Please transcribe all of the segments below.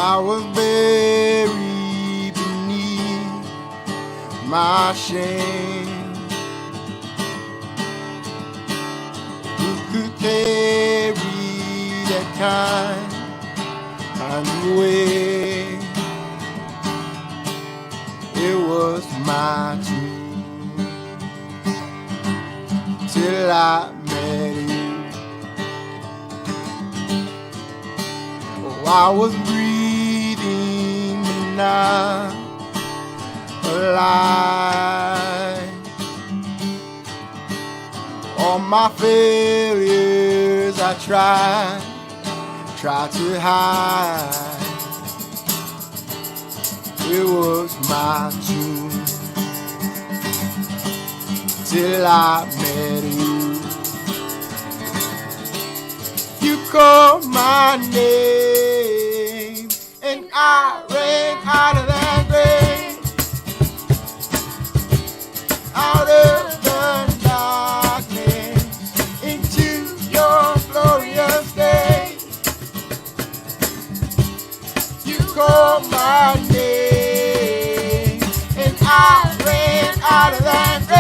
I was buried beneath my shame. Who could carry that kind of weight? It was my tomb till I met you. Oh, I was breathing and not alive. All my failures I tried to hide. It was my tomb till I met you. You called my name and I ran out of that grave, out of the darkness into your glorious day. You called my name and I ran out of that grave,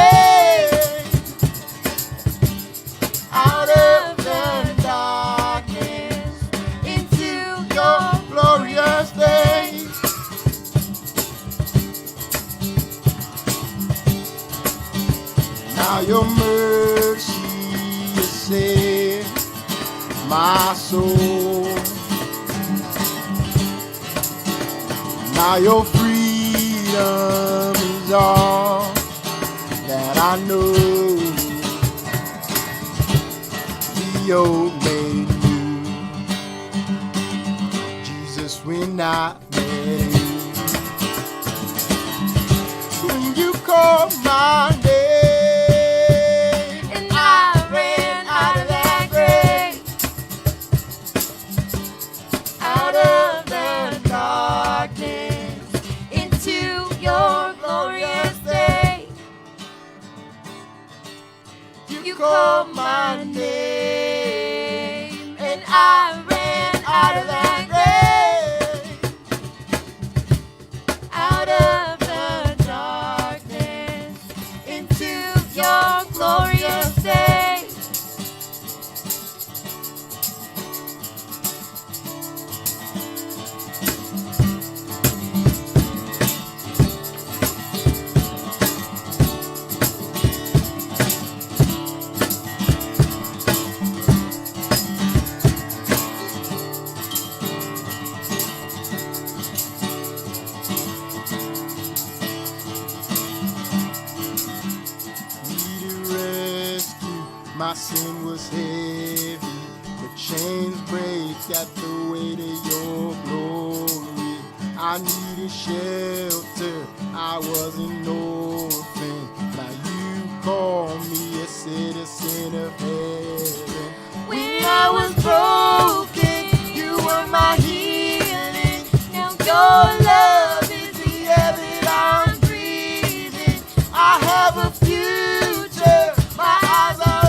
out of the darkness into your glorious day. Now your mercy has saved my soul. Now your freedom is all that I know. The old made new. Jesus, when I met you, when you called my name and I ran out of that grave, out of the darkness into your glorious day. You called my name and I ran out of that grave, out of the darkness into your glorious day. My sin was heavy, the chains break at the weight of your glory. I needed shelter, I was an orphan. Now you call me a citizen of heaven. When I was broken, you were my healing. Now your love is the air that I'm breathing. I have a future, my eyes are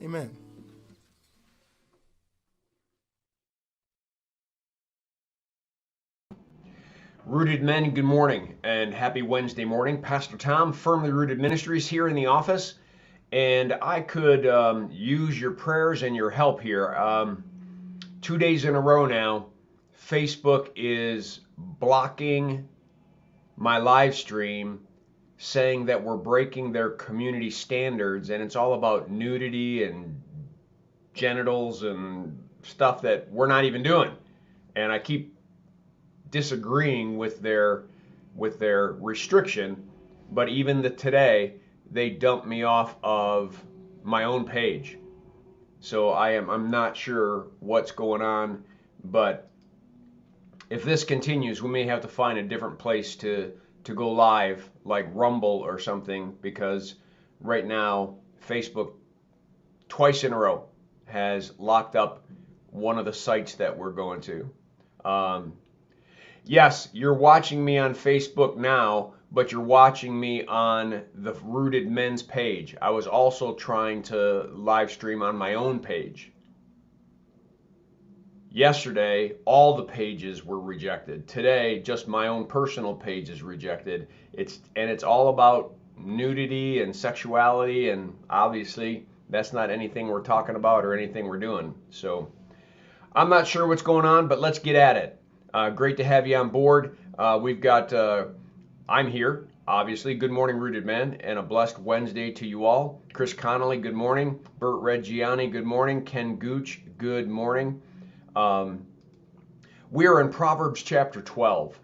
Amen. Rooted men, good morning and happy Wednesday morning. Pastor Tom, Firmly Rooted Ministries here in the office, and I could use your prayers and your help here. 2 days in a row now, Facebook is blocking my live stream, saying that we're breaking their community standards, and it's all about nudity and genitals and stuff that we're not even doing. And I keep disagreeing with their restriction, but even today they dumped me off of my own page. So I'm not sure what's going on, but if this continues, we may have to find a different place to go live, like Rumble or something, because right now Facebook twice in a row has locked up one of the sites that we're going to. Yes, you're watching me on Facebook now, but you're watching me on the Rooted Men's page. I was also trying to live stream on my own page. Yesterday, all the pages were rejected. Today, just my own personal page is rejected. It's all about nudity and sexuality, and obviously that's not anything we're talking about or anything we're doing. So I'm not sure what's going on, but let's get at it. Great to have you on board. We've got, I'm here, obviously. Good morning, Rooted Men, and a blessed Wednesday to you all. Chris Connolly, good morning. Bert Reggiani, good morning. Ken Gooch, good morning. We are in Proverbs chapter 12.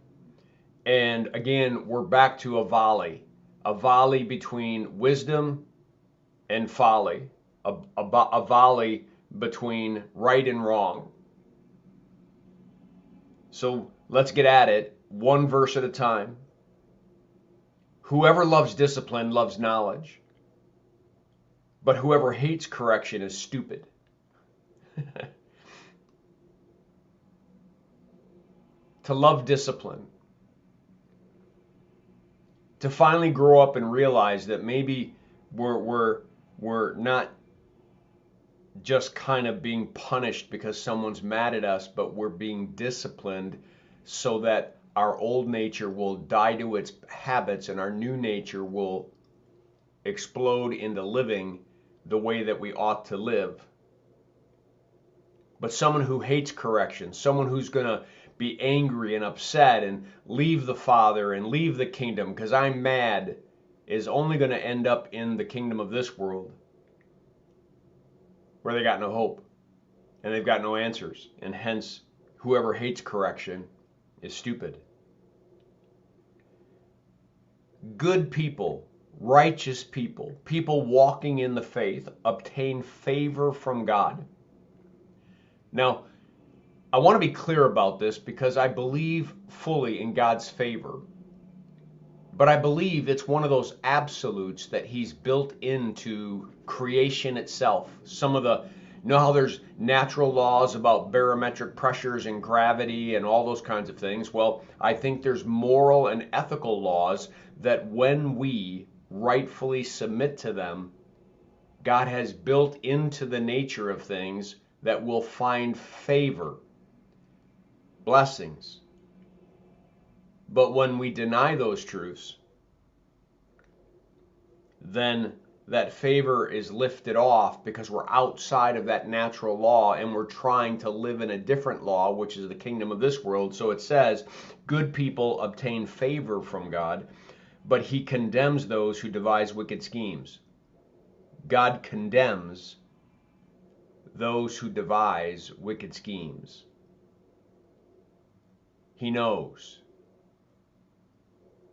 And again, we're back to a volley between wisdom and folly, a volley between right and wrong. So let's get at it, one verse at a time. Whoever loves discipline loves knowledge, but whoever hates correction is stupid. To love discipline, to finally grow up and realize that maybe we're not just kind of being punished because someone's mad at us, but we're being disciplined so that our old nature will die to its habits and our new nature will explode into living the way that we ought to live. But someone who hates correction, someone who's going to be angry and upset and leave the Father and leave the kingdom because I'm mad, is only going to end up in the kingdom of this world where they got no hope and they've got no answers. And hence, whoever hates correction is stupid. Good people, righteous people, people walking in the faith, obtain favor from God. Now, I want to be clear about this because I believe fully in God's favor. But I believe it's one of those absolutes that he's built into creation itself. Some of the, you know how there's natural laws about barometric pressures and gravity and all those kinds of things? Well, I think there's moral and ethical laws that when we rightfully submit to them, God has built into the nature of things that will find favor, blessings. But when we deny those truths, then that favor is lifted off because we're outside of that natural law and we're trying to live in a different law, which is the kingdom of this world. So it says, good people obtain favor from God, but he condemns those who devise wicked schemes. God condemns those who devise wicked schemes. He knows.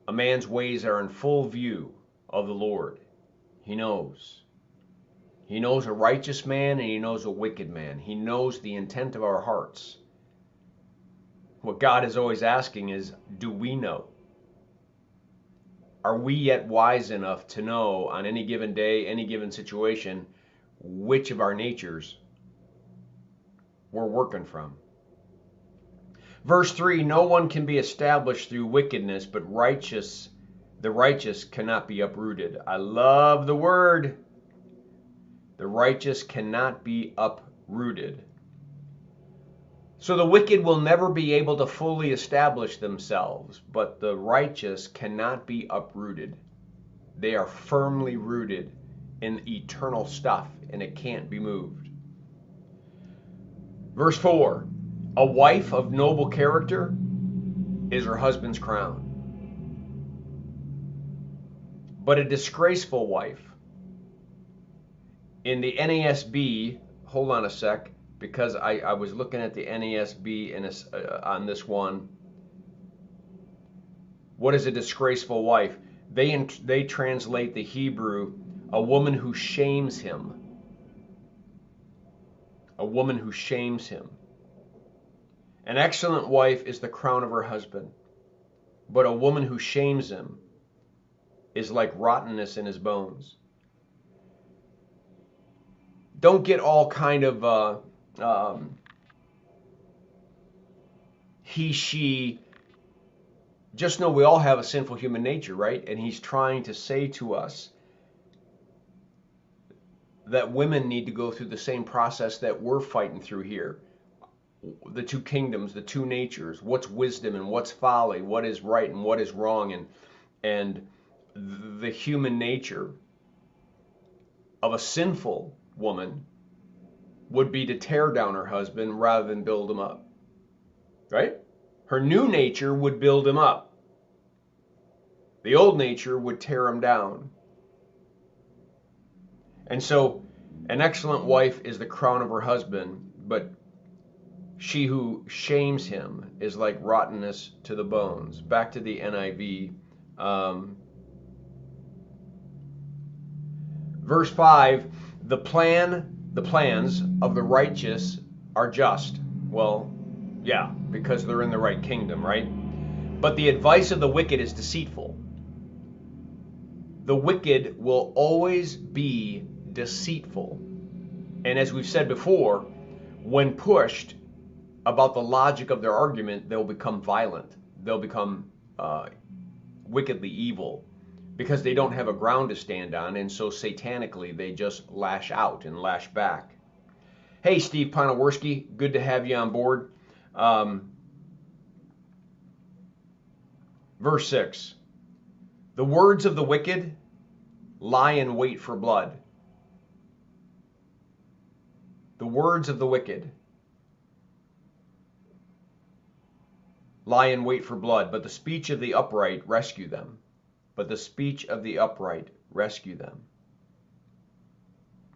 A man's ways are in full view of the Lord. He knows. He knows a righteous man and he knows a wicked man. He knows the intent of our hearts. What God is always asking is, do we know? Are we yet wise enough to know on any given day, any given situation, which of our natures we're working from? Verse 3, no one can be established through wickedness, but the righteous cannot be uprooted. I love the word. The righteous cannot be uprooted. So the wicked will never be able to fully establish themselves, but the righteous cannot be uprooted. They are firmly rooted in eternal stuff, and it can't be moved. Verse 4, a wife of noble character is her husband's crown, but a disgraceful wife. In the NASB, hold on a sec, because I was looking at the NASB on this one. What is a disgraceful wife? They translate the Hebrew, a woman who shames him. A woman who shames him. An excellent wife is the crown of her husband, but a woman who shames him is like rottenness in his bones. Don't get all kind of he, she. Just know we all have a sinful human nature, right? And he's trying to say to us that women need to go through the same process that we're fighting through here. The two kingdoms, the two natures, what's wisdom and what's folly, what is right and what is wrong, and the human nature of a sinful woman would be to tear down her husband rather than build him up. Right? Her new nature would build him up. The old nature would tear him down. And so an excellent wife is the crown of her husband, but she who shames him is like rottenness to the bones. Back to the NIV. Verse 5, the plans of the righteous are just. Well, yeah, because they're in the right kingdom, right? But the advice of the wicked is deceitful. The wicked will always be deceitful. And as we've said before, when pushed about the logic of their argument, they'll become violent. They'll become wickedly evil because they don't have a ground to stand on, and so satanically they just lash out and lash back. Hey, Steve Ponoworski, good to have you on board. Verse 6, the words of the wicked lie in wait for blood. The words of the wicked lie in wait for blood, but the speech of the upright rescue them. But the speech of the upright rescue them.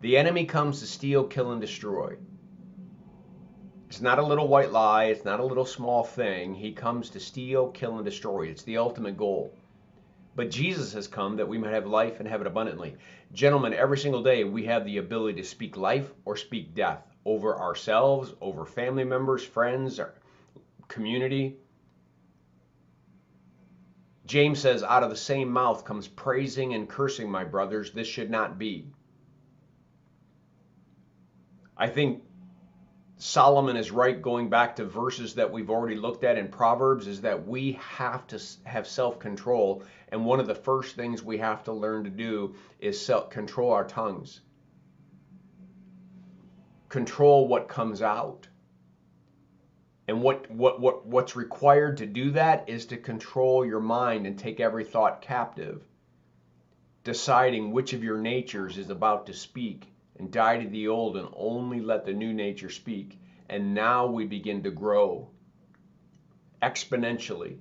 The enemy comes to steal, kill, and destroy. It's not a little white lie. It's not a little small thing. He comes to steal, kill, and destroy. It's the ultimate goal. But Jesus has come that we might have life and have it abundantly. Gentlemen, every single day we have the ability to speak life or speak death over ourselves, over family members, friends, our community. James says, out of the same mouth comes praising and cursing, my brothers. This should not be. I think Solomon is right, going back to verses that we've already looked at in Proverbs, is that we have to have self-control. And one of the first things we have to learn to do is control our tongues. Control what comes out. And what's required to do that is to control your mind and take every thought captive, deciding which of your natures is about to speak, and die to the old and only let the new nature speak. And now we begin to grow exponentially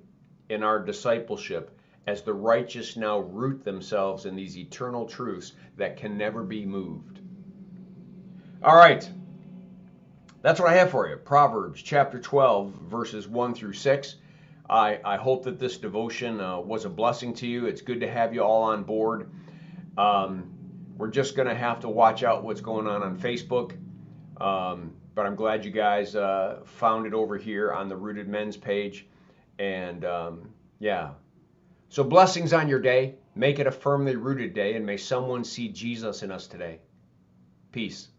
in our discipleship as the righteous now root themselves in these eternal truths that can never be moved. All right. That's what I have for you. Proverbs chapter 12, verses 1 through 6. I hope that this devotion was a blessing to you. It's good to have you all on board. We're just going to have to watch out what's going on Facebook. But I'm glad you guys found it over here on the Rooted Men's page. And yeah. So blessings on your day. Make it a firmly rooted day, and may someone see Jesus in us today. Peace.